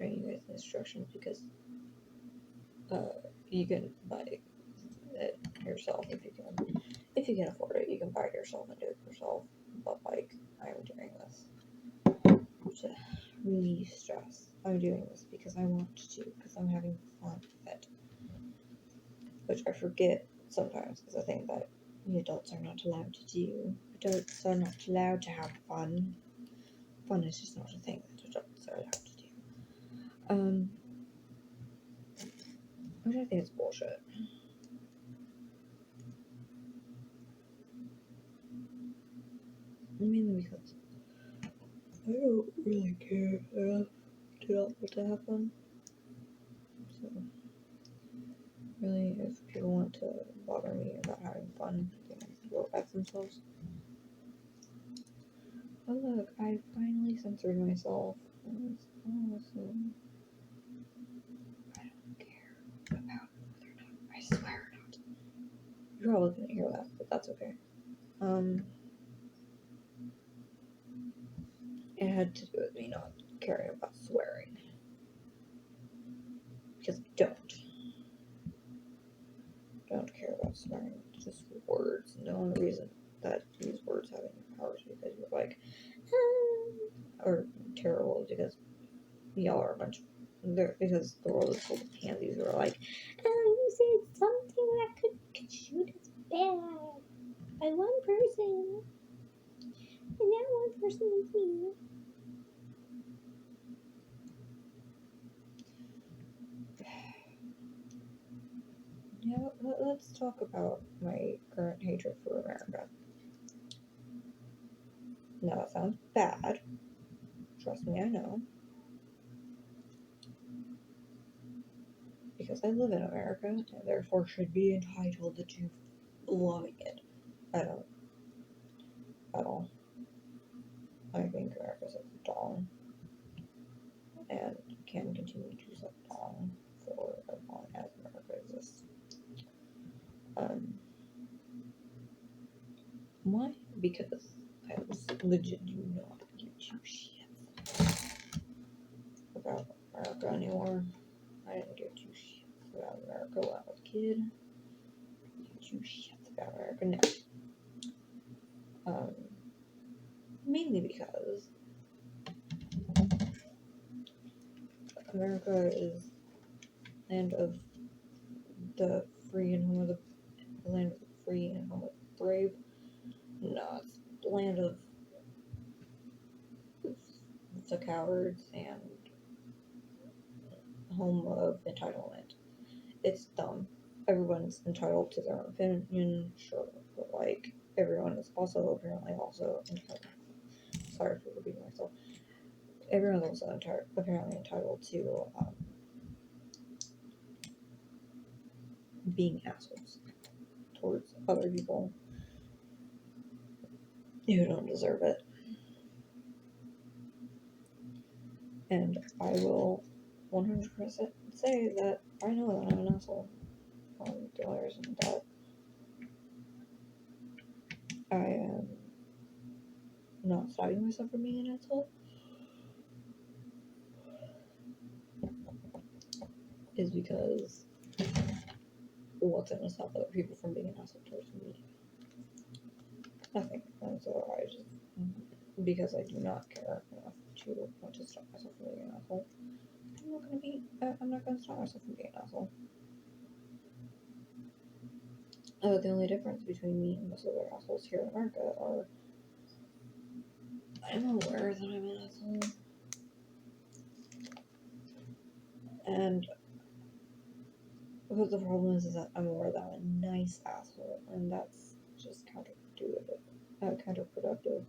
showing you guys the instructions because you can buy it yourself if you can. If you can afford it, you can buy it yourself and do it yourself. But like, I'm doing this to relieve stress. I'm doing this because I want to, because I'm having fun with it. Which I forget sometimes because I think that the adults are not allowed to do. Adults are not allowed to have fun. Fun is just not a thing that adults are allowed to do. Which I think is bullshit. Mainly because I don't really care enough to not want to have fun. So, really, if people want to bother me about having fun, they can go F themselves. Oh look, I finally censored myself. It's awesome. I don't care about whether or not. I swear not. You're probably gonna hear that, but that's okay. It had to do with me not caring about swearing. Because I don't care about swearing. It's just words. And the only reason that these words have any power is because you're like, or terrible because y'all are a bunch of, because the world is full of pansies who are like, oh, you said something that could shoot us bad by one person, and that one person is me. Yeah, let's talk about my current hatred for America. Now that sounds bad. Trust me, I know. Because I live in America and therefore should be entitled to loving it. I don't at all. I think America sucks dong and can continue to suck dong for as long as America exists. Why? Because I legit do not give two shits about America anymore. I didn't give two shits about America when I was a kid. I give two shits about America now. Mainly because America is land of the free and home of the land of the free and home of the brave. No, it's the land of the cowards and home of entitlement. It's dumb. Everyone's entitled to their own opinion, sure, but like everyone is also apparently also entitled. Sorry for repeating myself. Everyone's also apparently entitled to being assholes towards other people who don't deserve it. And I will 100% say that I know that I'm an asshole. The only reason that I am not stopping myself from being an asshole is because what's going to stop other people from being an asshole towards me? Nothing. And so I just, because I do not care enough to want to stop myself from being an asshole, I'm not going to stop myself from being an asshole. The only difference between me and most other assholes here in America are I'm aware that I'm an asshole. And but the problem is that I'm aware that I'm a nice asshole, and that's just counterproductive.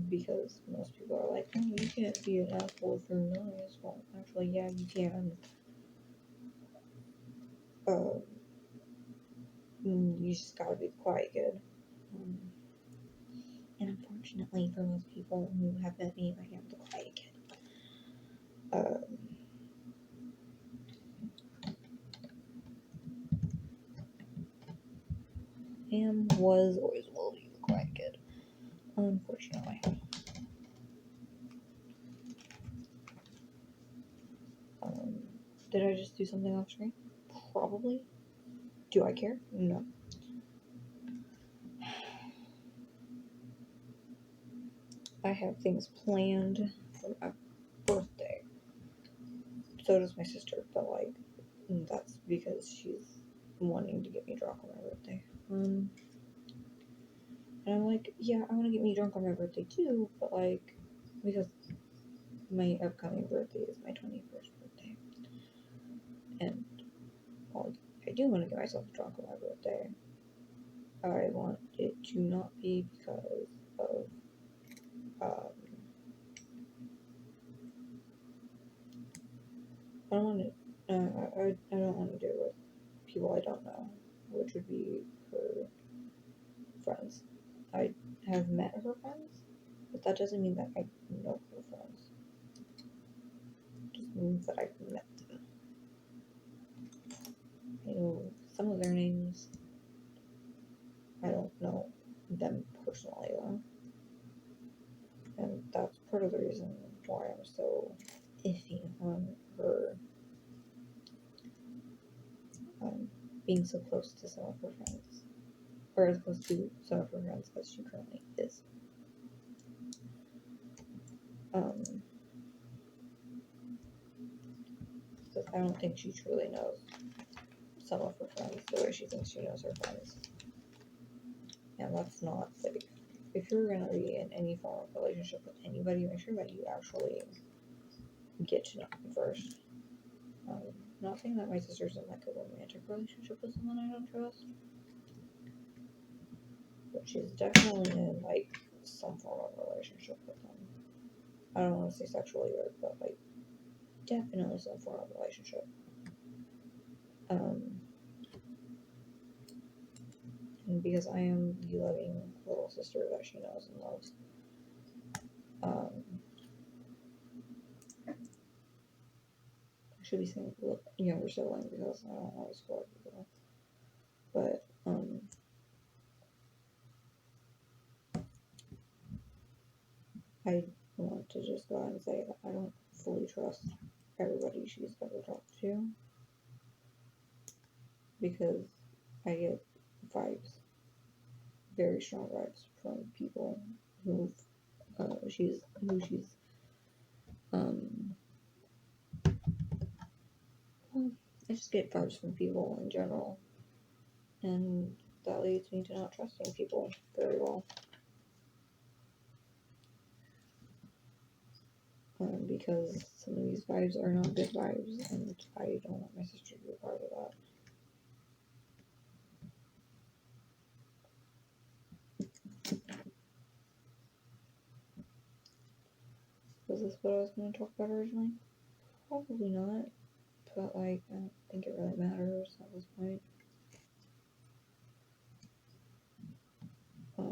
Because most people are like, oh, you can't be an asshole if you're nice. Well, actually, yeah, you can. Uh, you just gotta be the quiet kid. And unfortunately, for most people who have met me, I am the quiet kid. Was, always will be the quiet kid. Unfortunately. Did I just do something off screen? Probably. Do I care? No. I have things planned for my birthday. So does my sister, but like, that's because she's wanting to get me drunk on my birthday. And I'm like, yeah, I want to get me drunk on my birthday too, but like, because my upcoming birthday is my 21st birthday. And while I do want to get myself drunk on my birthday, I want it to not be because of, I don't want to, I don't want to do it with people I don't know, which would be her friends. I have met her friends, but that doesn't mean that I know her friends. It just means that I've met them. I know some of their names. I don't know them personally though. And that's part of the reason why I'm so iffy on her being so close to some of her friends. Or as close to some of her friends as she currently is. Because I don't think she truly knows some of her friends the way she thinks she knows her friends. And that's not safe. If you're going to be in any form of relationship with anybody, make sure that you actually get to know them first. Not saying that my sister's in like a romantic relationship with someone I don't trust, but she's definitely in like some form of relationship with them. I don't want to say sexually, but like definitely some form of relationship. And because I am the loving little sister that she knows and loves, I should be saying younger sibling because I don't always feel like people. But I want to just go ahead and say that I don't fully trust everybody she's ever talked to because I get vibes, very strong vibes from people who she's well, I just get vibes from people in general, and that leads me to not trusting people very well. Because some of these vibes are not good vibes, and I don't want my sister to be a part of that. Was this what I was going to talk about originally? Probably not, but like, I don't think it really matters at this point. I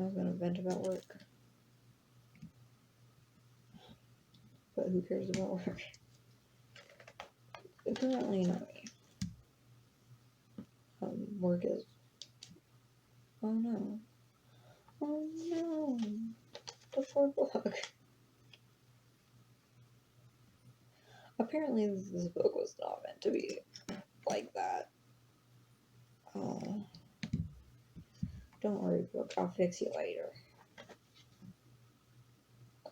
was going to vent about work, but who cares about work? Apparently not me. Work is. Oh no. Oh no. The poor book. Apparently, this book was not meant to be like that. Oh. Don't worry, book. I'll fix you later.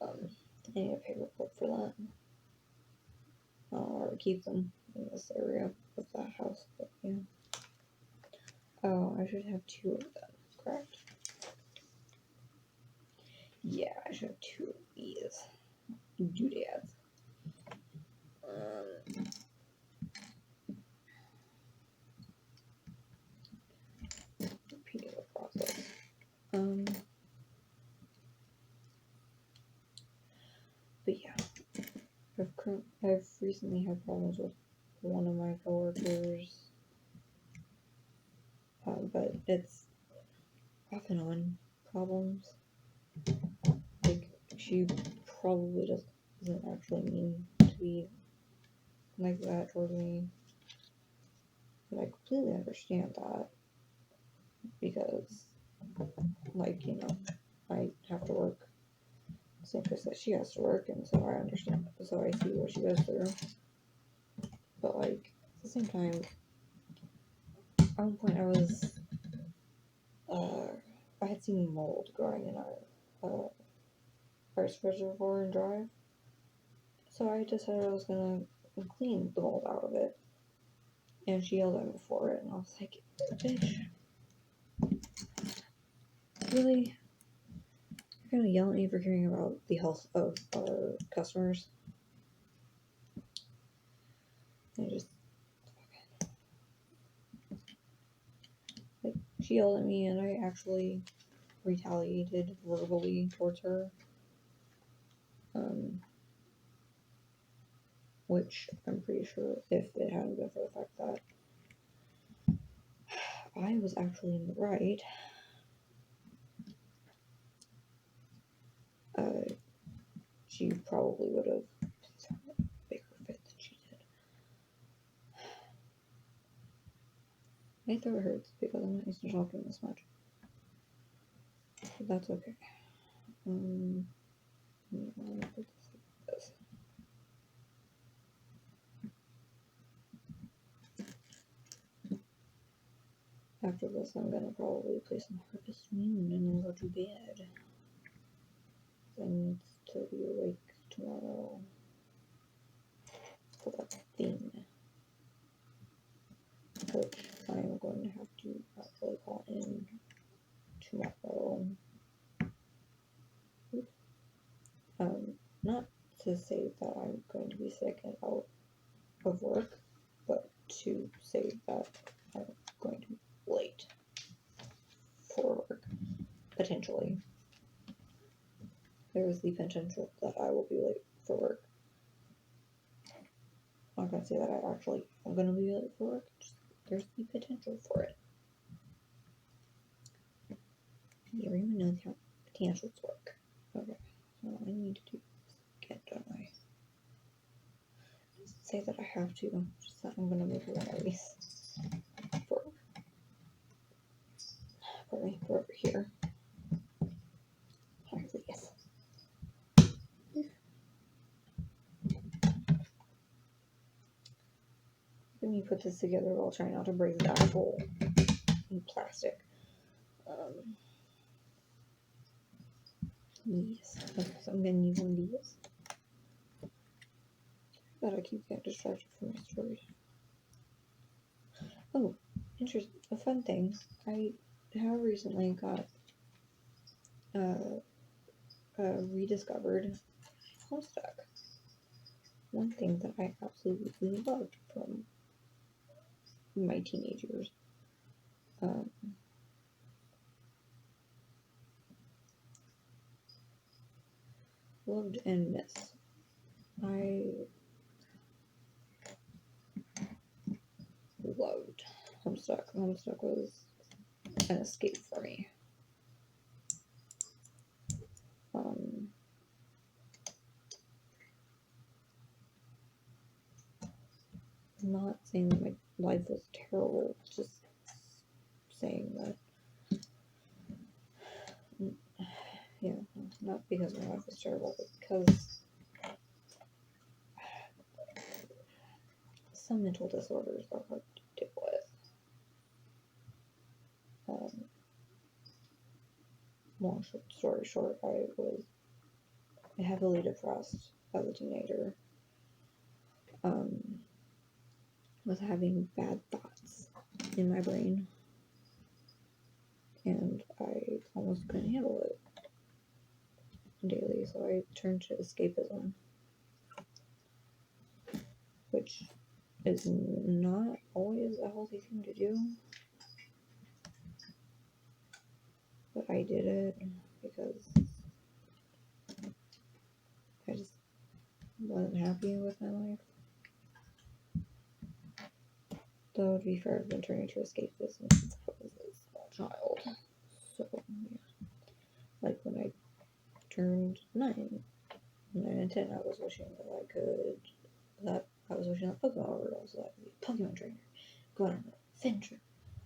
I need a paper clip for that. Or keep them in this area of the house, but yeah. Oh, I should have two of them, correct? Yeah, I should have two of these doodads. Repeating the process. But yeah, I've recently had problems with one of my coworkers, but it's off and on problems. Like, she probably doesn't actually mean to be like that towards me, but I completely understand that because, like, you know, I have to work the same place that she has to work, and so I understand. So I see what she goes through. But like at the same time, at one point I had seen mold growing in our rice reservoir and drive, so I decided I was gonna clean the mold out of it. And she yelled at me for it, and I was like, "Bitch, really? You're gonna yell at me for caring about the health of our customers?" And I just like she yelled at me, and I actually retaliated verbally towards her, which I'm pretty sure if it hadn't been for the fact that I was actually in the right, she probably would have thrown a bigger fit than she did. My throat hurts because I'm not used to talking this much, but that's okay. I'm gonna put this like this. After this, I'm gonna probably play some Harvest Moon and then go to bed. I need to be awake tomorrow for that thing, which I'm going to have to actually call in tomorrow. Not to say that I'm going to be sick and out of work, but to say that I'm going to be late for work, potentially. There is the potential that I will be late for work. I'm not going to say that I actually am going to be late for work, just there's the potential for it. You even know how potentials work. Okay, so I need to do this again, don't I? Just say that I have to, just that I'm going to move one of these for over here. Like this. Let me put this together while trying not to break the actual plastic. Yes. Okay, so I'm gonna use one of these. Gotta keep getting distracted from my story. Oh, interesting. A fun thing. I have recently got rediscovered Homestuck. One thing that I absolutely loved from my teenage years. Loved and missed. I loved Homestuck. Homestuck was an escape for me. I'm not saying that my life was terrible, just saying that, yeah, not because my life was terrible, but because some mental disorders are hard to deal with. Long story short, I was heavily depressed as a teenager. Was having bad thoughts in my brain, and I almost couldn't handle it daily, so I turned to escapism, which is not always a healthy thing to do, but I did it because I just wasn't happy with my life. Though, to be fair, I've been turning to escapism since I was a small child. So, yeah. Like when I turned 9 and 10, I was wishing that I was wishing that Pokemon were real, so I could be a Pokemon trainer, go on adventures